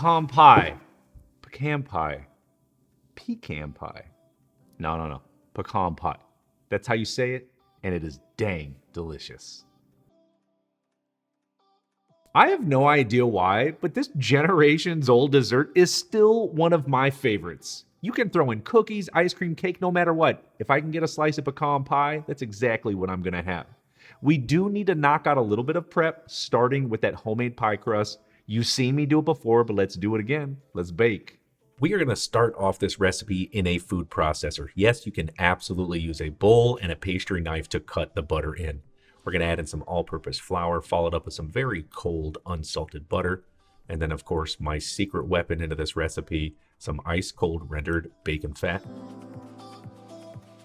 Pecan pie. Pecan pie. Pecan pie. No. Pecan pie. That's how you say it, and it is dang delicious. I have no idea why, but this generation's old dessert is still one of my favorites. You can throw in cookies, ice cream, cake, no matter what. If I can get a slice of pecan pie, that's exactly what I'm gonna have. We do need to knock out a little bit of prep, starting with that homemade pie crust. You've seen me do it before, but let's do it again. Let's bake. We are going to start off this recipe in a food processor. Yes, you can absolutely use a bowl and a pastry knife to cut the butter in. We're going to add in some all-purpose flour, followed up with some very cold, unsalted butter. And then, of course, my secret weapon into this recipe, some ice-cold rendered bacon fat.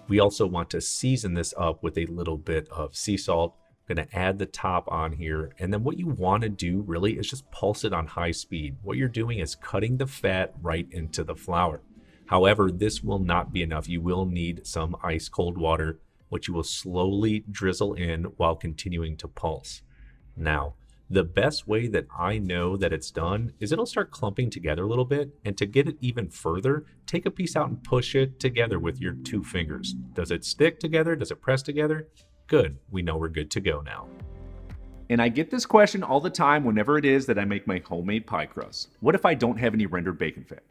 We also want to season this up with a little bit of sea salt. I'm going to add the top on here. And then what you want to do really is just pulse it on high speed. What you're doing is cutting the fat right into the flour. However, this will not be enough. You will need some ice cold water, which you will slowly drizzle in while continuing to pulse. Now, the best way that I know that it's done is it'll start clumping together a little bit. And to get it even further, take a piece out and push it together with your 2 fingers. Does it stick together? Does it press together? Good. We know we're good to go now. And I get this question all the time whenever it is that I make my homemade pie crust. What if I don't have any rendered bacon fat?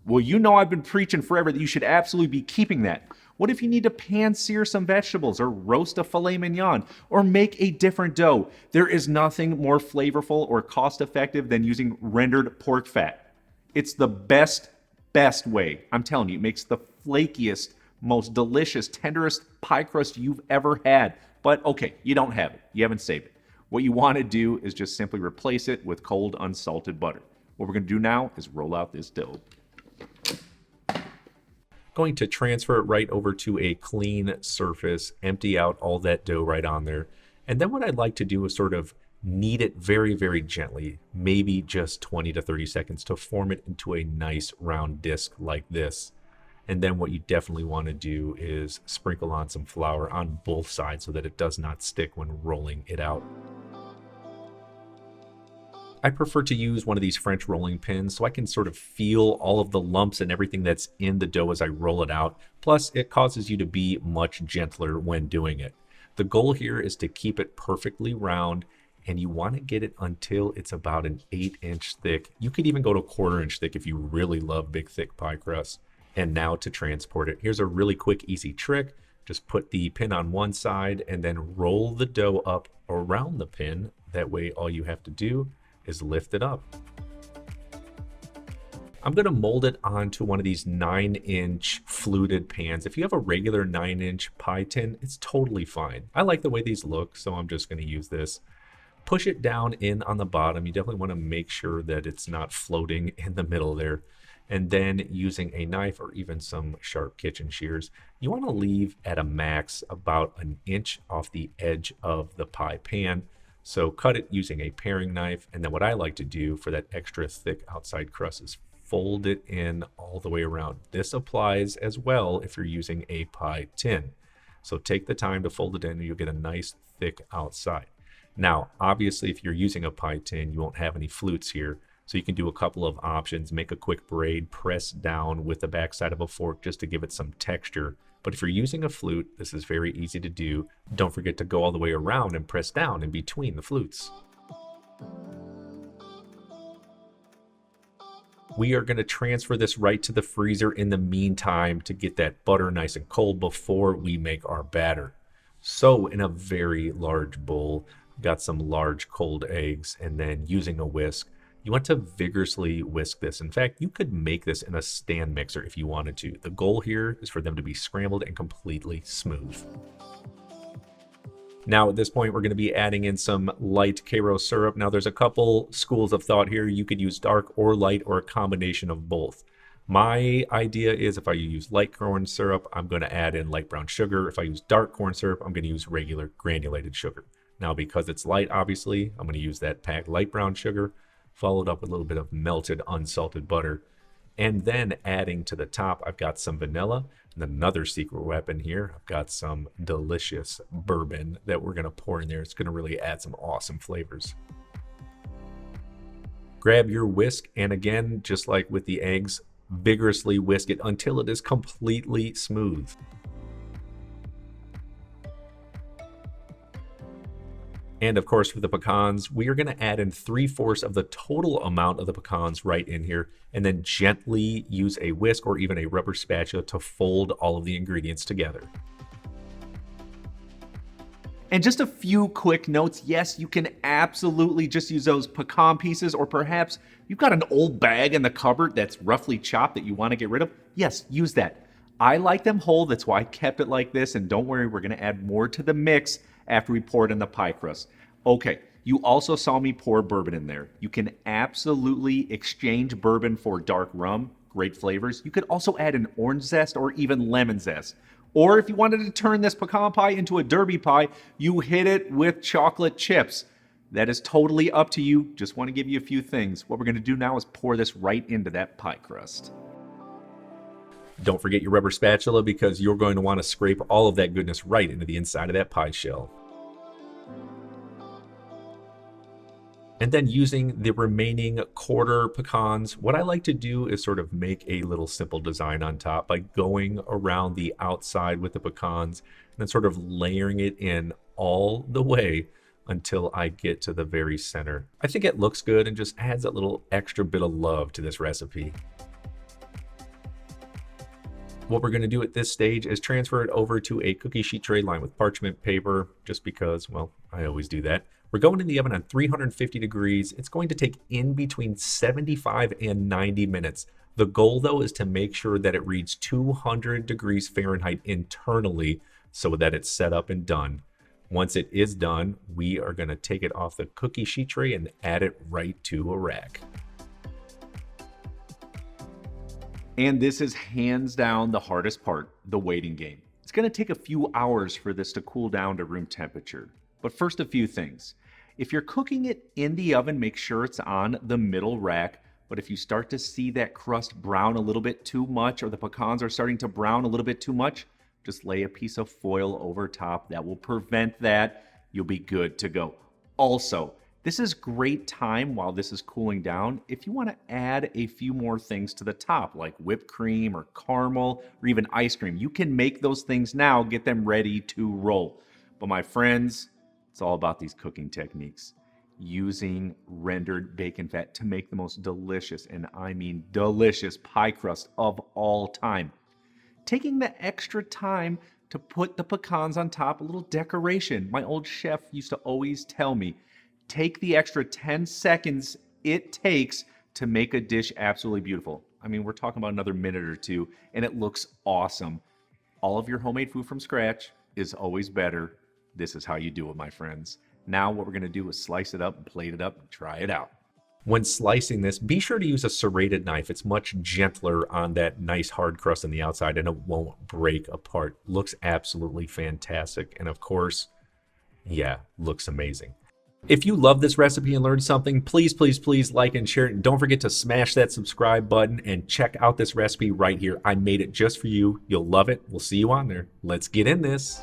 Well, you know I've been preaching forever that you should absolutely be keeping that. What if you need to pan-sear some vegetables or roast a filet mignon or make a different dough? There is nothing more flavorful or cost-effective than using rendered pork fat. It's the best way. I'm telling you, it makes the flakiest, most delicious, tenderest pie crust you've ever had. But okay, you don't have it. You haven't saved it. What you want to do is just simply replace it with cold, unsalted butter. What we're going to do now is roll out this dough. Going to transfer it right over to a clean surface, empty out all that dough right on there. And then what I'd like to do is sort of knead it very, very gently, maybe just 20 to 30 seconds to form it into a nice round disc like this. And then what you definitely want to do is sprinkle on some flour on both sides so that it does not stick when rolling it out. I prefer to use one of these French rolling pins so I can sort of feel all of the lumps and everything that's in the dough as I roll it out. Plus, it causes you to be much gentler when doing it. The goal here is to keep it perfectly round, and you want to get it until it's about an 8-inch thick. You could even go to 1/4 inch thick if you really love big, thick pie crust. And now to transport it. Here's a really quick, easy trick. Just put the pin on one side and then roll the dough up around the pin. That way, all you have to do is lift it up. I'm going to mold it onto one of these 9-inch fluted pans. If you have a regular 9-inch pie tin, it's totally fine. I like the way these look, so I'm just going to use this. Push it down in on the bottom. You definitely want to make sure that it's not floating in the middle there. And then using a knife or even some sharp kitchen shears, you want to leave at a max about an inch off the edge of the pie pan. So cut it using a paring knife. And then what I like to do for that extra thick outside crust is fold it in all the way around. This applies as well if you're using a pie tin. So take the time to fold it in and you'll get a nice thick outside. Now, obviously, if you're using a pie tin, you won't have any flutes here. So you can do a couple of options, make a quick braid, press down with the backside of a fork just to give it some texture. But if you're using a flute, this is very easy to do. Don't forget to go all the way around and press down in between the flutes. We are going to transfer this right to the freezer in the meantime to get that butter nice and cold before we make our batter. So in a very large bowl, got some large cold eggs, and then using a whisk, you want to vigorously whisk this. In fact, you could make this in a stand mixer if you wanted to. The goal here is for them to be scrambled and completely smooth. Now at this point, we're going to be adding in some light Karo syrup. Now there's a couple schools of thought here. You could use dark or light or a combination of both. My idea is if I use light corn syrup, I'm going to add in light brown sugar. If I use dark corn syrup, I'm going to use regular granulated sugar. Now because it's light, obviously, I'm going to use that packed light brown sugar, followed up with a little bit of melted unsalted butter. And then adding to the top, I've got some vanilla. And another secret weapon here, I've got some delicious bourbon that we're going to pour in there. It's going to really add some awesome flavors. Grab your whisk, and again, just like with the eggs, vigorously whisk it until it is completely smooth. And of course, for the pecans, we are going to add in 3/4 of the total amount of the pecans right in here, and then gently use a whisk or even a rubber spatula to fold all of the ingredients together. And just a few quick notes. Yes, you can absolutely just use those pecan pieces, or perhaps you've got an old bag in the cupboard that's roughly chopped that you want to get rid of. Yes, use that. I like them whole, that's why I kept it like this, and don't worry, we're going to add more to the mix after we pour it in the pie crust. Okay, you also saw me pour bourbon in there. You can absolutely exchange bourbon for dark rum, great flavors. You could also add an orange zest or even lemon zest. Or if you wanted to turn this pecan pie into a derby pie, you hit it with chocolate chips. That is totally up to you. Just want to give you a few things. What we're going to do now is pour this right into that pie crust. Don't forget your rubber spatula, because you're going to want to scrape all of that goodness right into the inside of that pie shell. And then using the remaining quarter pecans, what I like to do is sort of make a little simple design on top by going around the outside with the pecans and then sort of layering it in all the way until I get to the very center. I think it looks good and just adds a little extra bit of love to this recipe. What we're going to do at this stage is transfer it over to a cookie sheet tray lined with parchment paper, just because, well, I always do that. We're going in the oven on 350 degrees. It's going to take in between 75 and 90 minutes. The goal, though, is to make sure that it reads 200 degrees Fahrenheit internally so that it's set up and done. Once it is done, we are going to take it off the cookie sheet tray and add it right to a rack. And this is hands down the hardest part, the waiting game. It's going to take a few hours for this to cool down to room temperature. But first, a few things. If you're cooking it in the oven, make sure it's on the middle rack. But if you start to see that crust brown a little bit too much, or the pecans are starting to brown a little bit too much, just lay a piece of foil over top. That will prevent that. You'll be good to go. Also, this is great time while this is cooling down if you want to add a few more things to the top, like whipped cream or caramel or even ice cream. You can make those things now, get them ready to roll. But my friends, it's all about these cooking techniques. Using rendered bacon fat to make the most delicious, and I mean delicious, pie crust of all time. Taking the extra time to put the pecans on top, a little decoration. My old chef used to always tell me, take the extra 10 seconds it takes to make a dish absolutely beautiful. I mean, we're talking about another minute or two, and it looks awesome. All of your homemade food from scratch is always better. This is how you do it, my friends. Now what we're going to do is slice it up and plate it up and try it out. When slicing this, be sure to use a serrated knife. It's much gentler on that nice hard crust on the outside, and it won't break apart. Looks absolutely fantastic. And of course, yeah, looks amazing. If you love this recipe and learned something, please, please, please like and share it. And don't forget to smash that subscribe button and check out this recipe right here. I made it just for you. You'll love it. We'll see you on there. Let's get in this.